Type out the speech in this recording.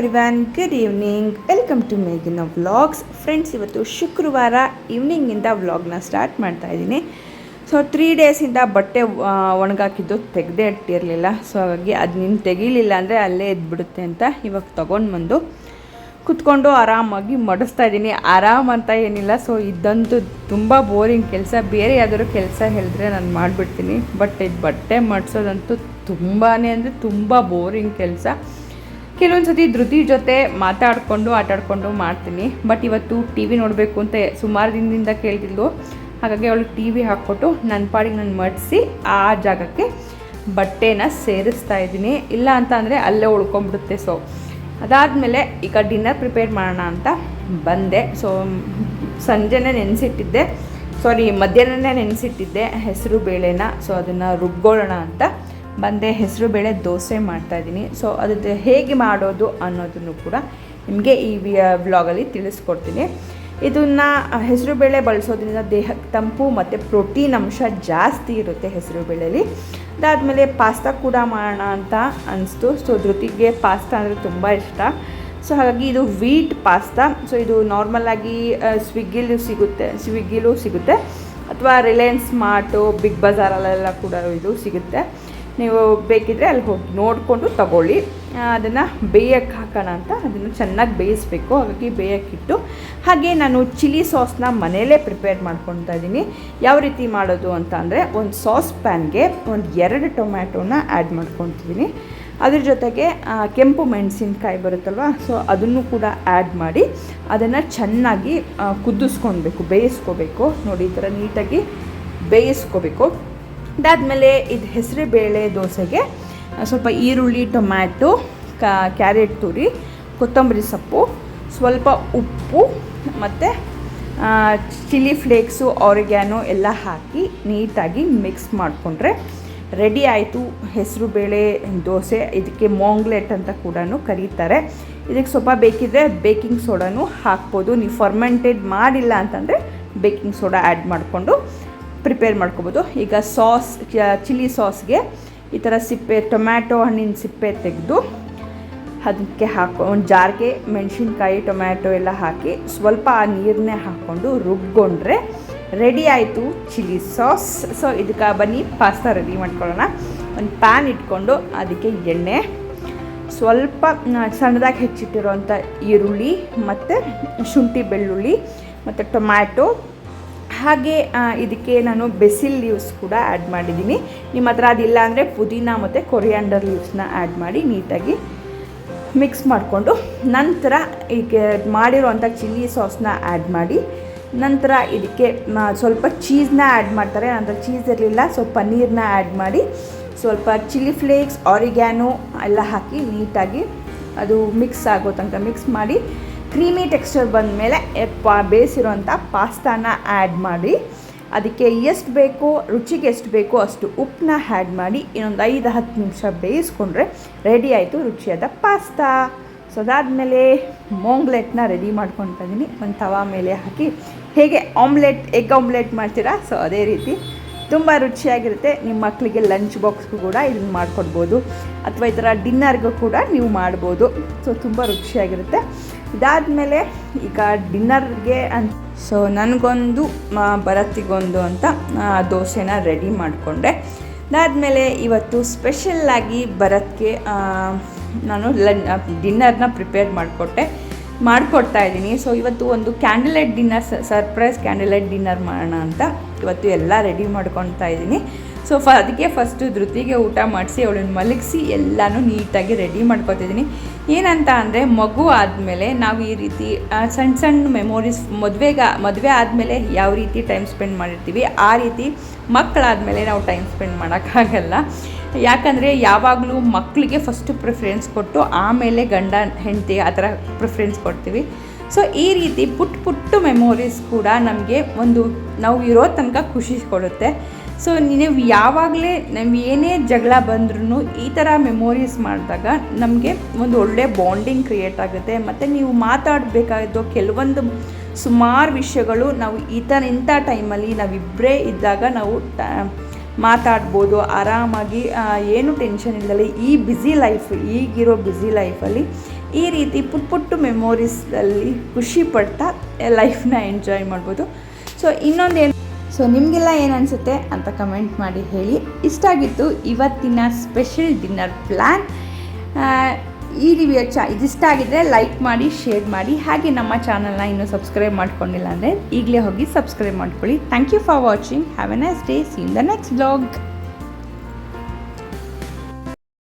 Everyone, good evening. Welcome to ಮೇಘಿನ vlogs. Friends, ಇವತ್ತು ಶುಕ್ರವಾರ ಈವ್ನಿಂಗಿಂದ ವ್ಲಾಗ್ನ ಸ್ಟಾರ್ಟ್ ಮಾಡ್ತಾ ಇದ್ದೀನಿ. ಸೊ 3 ಡೇಸಿಂದ ಬಟ್ಟೆ ಒಣಗಾಕಿದ್ದು ತೆಗೆದೇ ಇಟ್ಟಿರಲಿಲ್ಲ. ಸೊ ಹಾಗಾಗಿ ಅದು ನೀನು ತೆಗೀಲಿಲ್ಲ ಅಂದರೆ ಅಲ್ಲೇ ಎದ್ಬಿಡುತ್ತೆ ಅಂತ ಇವಾಗ ತೊಗೊಂಡು ಬಂದು ಕುತ್ಕೊಂಡು ಆರಾಮಾಗಿ ಮಡಿಸ್ತಾ ಇದ್ದೀನಿ. ಆರಾಮ್ ಅಂತ ಏನಿಲ್ಲ, ಸೊ ಇದಂತೂ ತುಂಬ ಬೋರಿಂಗ್ ಕೆಲಸ. ಬೇರೆ ಯಾವ್ದಾದ್ರು ಕೆಲಸ ಹೇಳಿದ್ರೆ ನಾನು ಮಾಡಿಬಿಡ್ತೀನಿ, ಬಟ್ ಇದು ಬಟ್ಟೆ ಮಡಿಸೋದಂತೂ ತುಂಬಾ ಅಂದರೆ ತುಂಬ ಬೋರಿಂಗ್ ಕೆಲಸ. ಕೆಲವೊಂದು ಸತಿ ಧೃತಿ ಜೊತೆ ಮಾತಾಡಿಕೊಂಡು ಆಟಾಡಿಕೊಂಡು ಮಾಡ್ತೀನಿ. ಬಟ್ ಇವತ್ತು ಟಿ ವಿ ನೋಡಬೇಕು ಅಂತ ಸುಮಾರು ದಿನದಿಂದ ಕೇಳ್ತಿದ್ಲು. ಹಾಗಾಗಿ ಅವಳಿಗೆ ಟಿ ವಿ ಹಾಕ್ಕೊಟ್ಟು ನನ್ನ ಪಾಡಿಗೆ ನಾನು ಮಡಿಸಿ ಆ ಜಾಗಕ್ಕೆ ಬಟ್ಟೆನ ಸೇರಿಸ್ತಾ ಇದ್ದೀನಿ. ಇಲ್ಲ ಅಂತ ಅಂದರೆ ಅಲ್ಲೇ ಉಳ್ಕೊಂಬಿಡುತ್ತೆ. ಸೊ ಅದಾದಮೇಲೆ ಈಗ ಡಿನ್ನರ್ ಪ್ರಿಪೇರ್ ಮಾಡೋಣ ಅಂತ ಬಂದೆ. ಸೊ ಸಂಜೆನೇ ನೆನೆಸಿಟ್ಟಿದ್ದೆ, ಮಧ್ಯಾಹ್ನನೇ ನೆನೆಸಿಟ್ಟಿದ್ದೆ ಹೆಸರು ಬೇಳೆನ. ಸೊ ಅದನ್ನು ರುಬ್ಕೊಳ್ಳೋಣ ಅಂತ ಬಂದೆ. ಹೆಸರು ಬೇಳೆ ದೋಸೆ ಮಾಡ್ತಾಯಿದ್ದೀನಿ. ಸೊ ಅದು ಹೇಗೆ ಮಾಡೋದು ಅನ್ನೋದನ್ನು ಕೂಡ ನಿಮಗೆ ಈ ವ್ಲಾಗಲ್ಲಿ ತಿಳಿಸ್ಕೊಡ್ತೀನಿ. ಇದನ್ನು ಹೆಸರು ಬೇಳೆ ಬಳಸೋದ್ರಿಂದ ದೇಹಕ್ಕೆ ತಂಪು ಮತ್ತು ಪ್ರೋಟೀನ್ ಅಂಶ ಜಾಸ್ತಿ ಇರುತ್ತೆ ಹೆಸರು ಬೇಳೆಯಲ್ಲಿ. ಅದಾದಮೇಲೆ ಪಾಸ್ತಾ ಕೂಡ ಮಾಡೋಣ ಅಂತ ಅನಿಸ್ತು. ಸೊ ಧೃತಿಗೆ ಪಾಸ್ತಾ ಅಂದರೆ ತುಂಬ ಇಷ್ಟ. ಸೊ ಹಾಗಾಗಿ ಇದು ವೀಟ್ ಪಾಸ್ತಾ. ಸೊ ಇದು ನಾರ್ಮಲಾಗಿ ಸ್ವಿಗ್ಗಿಲೂ ಸಿಗುತ್ತೆ ಅಥವಾ ರಿಲಯನ್ಸ್ ಸ್ಮಾರ್ಟು, ಬಿಗ್ ಬಜಾರಲ್ಲೆಲ್ಲ ಕೂಡ ಇದು ಸಿಗುತ್ತೆ. ನೀವು ಬೇಕಿದ್ದರೆ ಅಲ್ಲಿ ಹೋಗಿ ನೋಡಿಕೊಂಡು ತಗೊಳ್ಳಿ. ಅದನ್ನು ಬೇಯಕ್ಕೆ ಹಾಕೋಣ ಅಂತ ಅದನ್ನು ಚೆನ್ನಾಗಿ ಬೇಯಿಸಬೇಕು. ಹಾಗಾಗಿ ಬೇಯಕ್ಕಿಟ್ಟು ಹಾಗೆ ನಾನು ಚಿಲ್ಲಿ ಸಾಸ್ನ ಮನೆಯಲ್ಲೇ ಪ್ರಿಪೇರ್ ಮಾಡ್ಕೊತಾ ಇದ್ದೀನಿ. ಯಾವ ರೀತಿ ಮಾಡೋದು ಅಂತ ಅಂದರೆ, ಒಂದು ಸಾಸ್ ಪ್ಯಾನ್ಗೆ ಒಂದು 2 ಟೊಮ್ಯಾಟೋನ ಆ್ಯಡ್ ಮಾಡ್ಕೊತಿದ್ದೀನಿ. ಅದ್ರ ಜೊತೆಗೆ ಕೆಂಪು ಮೆಣಸಿನ್ಕಾಯಿ ಬರುತ್ತಲ್ವ, ಸೊ ಅದನ್ನು ಕೂಡ ಆ್ಯಡ್ ಮಾಡಿ ಅದನ್ನು ಚೆನ್ನಾಗಿ ಕುದಿಸ್ಕೊಳ್ಬೇಕು, ಬೇಯಿಸ್ಕೋಬೇಕು. ನೋಡಿ, ಈ ಥರ ನೀಟಾಗಿ ಬೇಯಿಸ್ಕೋಬೇಕು. ಅದಾದಮೇಲೆ ಇದು ಹೆಸರು ಬೇಳೆ ದೋಸೆಗೆ ಸ್ವಲ್ಪ ಈರುಳ್ಳಿ, ಟೊಮ್ಯಾಟೊ, ಕ್ಯಾರೆಟ್ ತುರಿ, ಕೊತ್ತಂಬರಿ ಸೊಪ್ಪು, ಸ್ವಲ್ಪ ಉಪ್ಪು ಮತ್ತು ಚಿಲ್ಲಿ ಫ್ಲೇಕ್ಸು, ಆರಿಗ್ಯಾನೋ ಎಲ್ಲ ಹಾಕಿ ನೀಟಾಗಿ ಮಿಕ್ಸ್ ಮಾಡಿಕೊಂಡ್ರೆ ರೆಡಿ ಆಯಿತು ಹೆಸರು ಬೇಳೆ ದೋಸೆ. ಇದಕ್ಕೆ ಮೊಂಗ್ಲೆಟ್ ಅಂತ ಕೂಡ ಕರೀತಾರೆ. ಇದಕ್ಕೆ ಸ್ವಲ್ಪ ಬೇಕಿದ್ದರೆ ಬೇಕಿಂಗ್ ಸೋಡಾನು ಹಾಕ್ಬೋದು. ನೀವು ಫರ್ಮೆಂಟೆಡ್ ಮಾಡಿಲ್ಲ ಅಂತಂದರೆ ಬೇಕಿಂಗ್ ಸೋಡಾ ಆ್ಯಡ್ ಮಾಡಿಕೊಂಡು ಪ್ರಿಪೇರ್ ಮಾಡ್ಕೊಬೋದು. ಈಗ ಚಿಲ್ಲಿ ಸಾಸ್ಗೆ ಈ ಥರ ಟೊಮ್ಯಾಟೊ ಹಣ್ಣಿನ ಸಿಪ್ಪೆ ತೆಗೆದು ಅದಕ್ಕೆ ಒಂದು ಜಾರ್ಗೆ ಮೆಣಸಿನ್ಕಾಯಿ, ಟೊಮ್ಯಾಟೊ ಎಲ್ಲ ಹಾಕಿ ಸ್ವಲ್ಪ ಆ ನೀರನ್ನೇ ಹಾಕ್ಕೊಂಡು ರುಬ್ಕೊಂಡ್ರೆ ರೆಡಿ ಆಯಿತು ಚಿಲ್ಲಿ ಸಾಸ್. ಸೊ ಇದಕ್ಕೆ ಬನ್ನಿ ಪಾಸ್ತಾ ರೆಡಿ ಮಾಡ್ಕೊಳ್ಳೋಣ. ಒಂದು ಪ್ಯಾನ್ ಇಟ್ಕೊಂಡು ಅದಕ್ಕೆ ಎಣ್ಣೆ, ಸ್ವಲ್ಪ ಸಣ್ಣದಾಗಿ ಹೆಚ್ಚಿಟ್ಟಿರೋಂಥ ಈರುಳ್ಳಿ ಮತ್ತು ಶುಂಠಿ ಬೆಳ್ಳುಳ್ಳಿ ಮತ್ತು ಟೊಮ್ಯಾಟೊ, ಹಾಗೆ ಇದಕ್ಕೆ ನಾನು ಬೆಸಿಲ್ ಲೀವ್ಸ್ ಕೂಡ ಆ್ಯಡ್ ಮಾಡಿದ್ದೀನಿ. ನಿಮ್ಮ ಹತ್ರ ಅದಿಲ್ಲ ಅಂದರೆ ಪುದೀನ ಮತ್ತು ಕೊರಿಯಾಂಡರ್ ಲೀವ್ಸ್ನ ಆ್ಯಡ್ ಮಾಡಿ ನೀಟಾಗಿ ಮಿಕ್ಸ್ ಮಾಡಿಕೊಂಡು ನಂತರ ಈಗ ಮಾಡಿರೋವಂಥ ಚಿಲ್ಲಿ ಸಾಸ್ನ ಆ್ಯಡ್ ಮಾಡಿ ನಂತರ ಇದಕ್ಕೆ ಸ್ವಲ್ಪ ಚೀಸ್ನ ಆ್ಯಡ್ ಮಾಡ್ತಾರೆ. ನಂತರ ಚೀಸ್ ಇರಲಿಲ್ಲ, ಸೊ ಪನ್ನೀರನ್ನ ಆ್ಯಡ್ ಮಾಡಿ ಸ್ವಲ್ಪ ಚಿಲ್ಲಿ ಫ್ಲೇಕ್ಸ್, ಆರಿಗ್ಯಾನೋ ಎಲ್ಲ ಹಾಕಿ ನೀಟಾಗಿ ಅದು ಮಿಕ್ಸ್ ಆಗೋ ತನಕ ಮಿಕ್ಸ್ ಮಾಡಿ ಕ್ರೀಮಿ ಟೆಕ್ಸ್ಚರ್ ಬಂದ ಮೇಲೆ ಬೇಯಿಸಿರೋಂಥ ಪಾಸ್ತಾನ ಆ್ಯಡ್ ಮಾಡಿ ಅದಕ್ಕೆ ಎಷ್ಟು ಬೇಕೋ, ರುಚಿಗೆ ಎಷ್ಟು ಬೇಕೋ ಅಷ್ಟು ಉಪ್ಪನ್ನ ಆ್ಯಡ್ ಮಾಡಿ ಇನ್ನೊಂದು 5-10 ನಿಮಿಷ ಬೇಯಿಸ್ಕೊಂಡ್ರೆ ರೆಡಿ ಆಯಿತು ರುಚಿಯಾದ ಪಾಸ್ತಾ. ಸೊ ಅದಾದಮೇಲೆ ಮೊಂಗ್ಲೆಟ್ನ ರೆಡಿ ಮಾಡ್ಕೊತಾ ಇದ್ದೀನಿ. ಒಂದು ತವಾ ಮೇಲೆ ಹಾಕಿ ಹೇಗೆ ಎಗ್ ಆಮ್ಲೆಟ್ ಮಾಡ್ತೀರಾ, ಸೊ ಅದೇ ರೀತಿ ತುಂಬ ರುಚಿಯಾಗಿರುತ್ತೆ. ನಿಮ್ಮ ಮಕ್ಕಳಿಗೆ ಲಂಚ್ ಬಾಕ್ಸ್ಗೂ ಕೂಡ ಇದನ್ನು ಮಾಡಿಕೊಡ್ಬೋದು ಅಥವಾ ಈ ಥರ ಡಿನ್ನರ್ಗೂ ಕೂಡ ನೀವು ಮಾಡ್ಬೋದು. ಸೊ ತುಂಬ ರುಚಿಯಾಗಿರುತ್ತೆ. ಇದಾದಮೇಲೆ ಈಗ ಡಿನ್ನರ್ಗೆ ಸೊ ನನಗೊಂದು ಭರತಿಗೊಂದು ಅಂತ ದೋಸೆನ ರೆಡಿ ಮಾಡಿಕೊಂಡೆ. ಅದಾದಮೇಲೆ ಇವತ್ತು ಸ್ಪೆಷಲ್ಲಾಗಿ ಭರತ್ಗೆ ನಾನು ಡಿನ್ನರ್ನ ಪ್ರಿಪೇರ್ ಮಾಡಿಕೊಡ್ತಾ ಇದ್ದೀನಿ. ಸೊ ಇವತ್ತು ಒಂದು candle dinner, surprise candle dinner ಮಾಡೋಣ ಅಂತ ಇವತ್ತು ಎಲ್ಲ ರೆಡಿ ಮಾಡ್ಕೊತಾ ಇದ್ದೀನಿ. ಸೊ ಅದಕ್ಕೆ ಫಸ್ಟು ಧೃತಿಗೆ ಊಟ ಮಾಡಿಸಿ ಅವಳನ್ನು ಮಲಗಿಸಿ ಎಲ್ಲನೂ ನೀಟಾಗಿ ರೆಡಿ ಮಾಡ್ಕೊತಿದ್ದೀನಿ. ಏನಂತ ಅಂದರೆ, ಮಗು ಆದಮೇಲೆ ನಾವು ಈ ರೀತಿ ಸಣ್ಣ ಮೆಮೊರೀಸ್ ಮದುವೆ ಆದಮೇಲೆ ಯಾವ ರೀತಿ ಟೈಮ್ ಸ್ಪೆಂಡ್ ಮಾಡಿರ್ತೀವಿ ಆ ರೀತಿ ಮಕ್ಕಳಾದಮೇಲೆ ನಾವು ಟೈಮ್ ಸ್ಪೆಂಡ್ ಮಾಡೋಕ್ಕಾಗಲ್ಲ. ಯಾಕಂದರೆ ಯಾವಾಗಲೂ ಮಕ್ಕಳಿಗೆ ಫಸ್ಟು ಪ್ರಿಫರೆನ್ಸ್ ಕೊಟ್ಟು ಆಮೇಲೆ ಗಂಡ ಹೆಂಡತಿ ಆ ಥರ ಪ್ರಿಫರೆನ್ಸ್ ಕೊಡ್ತೀವಿ. ಸೊ ಈ ರೀತಿ ಪುಟ್ಟ ಮೆಮೊರೀಸ್ ಕೂಡ ನಮಗೆ ನಾವು ಇರೋ ತನಕ ಖುಷಿ ಕೊಡುತ್ತೆ. ಸೊ ನೀವು ಯಾವಾಗಲೇ ಏನೇ ಜಗಳ ಬಂದ್ರೂ ಈ ಥರ ಮೆಮೊರೀಸ್ ಮಾಡಿದಾಗ ನಮಗೆ ಒಂದು ಒಳ್ಳೆ ಬಾಂಡಿಂಗ್ ಕ್ರಿಯೇಟ್ ಆಗುತ್ತೆ. ಮತ್ತು ನೀವು ಮಾತಾಡಬೇಕಾದ ಕೆಲವೊಂದು ಸುಮಾರು ವಿಷಯಗಳು ನಾವು ಇಂಥ ಟೈಮಲ್ಲಿ ನಾವಿಬ್ಬರೇ ಇದ್ದಾಗ ನಾವು ಮಾತಾಡ್ಬೋದು ಆರಾಮಾಗಿ, ಏನು ಟೆನ್ಷನ್ ಇಲ್ಲದೆ ಈ ಬ್ಯುಸಿ ಲೈಫ್, ಈಗಿರೋ ಬ್ಯುಸಿ ಲೈಫಲ್ಲಿ ಈ ರೀತಿ ಪುಟ್ಟ ಮೆಮೊರೀಸಲ್ಲಿ ಖುಷಿ ಪಡ್ತಾ ಲೈಫ್ನ ಎಂಜಾಯ್ ಮಾಡ್ಬೋದು. ಸೊ ನಿಮಗೆಲ್ಲ ಏನು ಅನಿಸುತ್ತೆ ಅಂತ ಕಮೆಂಟ್ ಮಾಡಿ ಹೇಳಿ. ಇಷ್ಟ ಆಗಿತ್ತು ಇವತ್ತಿನ ಸ್ಪೆಷಲ್ ಡಿನ್ನರ್ ಪ್ಲ್ಯಾನ್. ಈ ವಿಡಿಯೋ ಇದಿಷ್ಟ ಆಗಿದ್ದರೆ ಲೈಕ್ ಮಾಡಿ, ಶೇರ್ ಮಾಡಿ. ಹಾಗೆ ನಮ್ಮ ಚಾನಲ್ನ ಇನ್ನೂ ಸಬ್ಸ್ಕ್ರೈಬ್ ಮಾಡ್ಕೊಂಡಿಲ್ಲ ಅಂದರೆ ಈಗಲೇ ಹೋಗಿ ಸಬ್ಸ್ಕ್ರೈಬ್ ಮಾಡ್ಕೊಳ್ಳಿ. Thank you for watching. Have a nice day. See in the next vlog.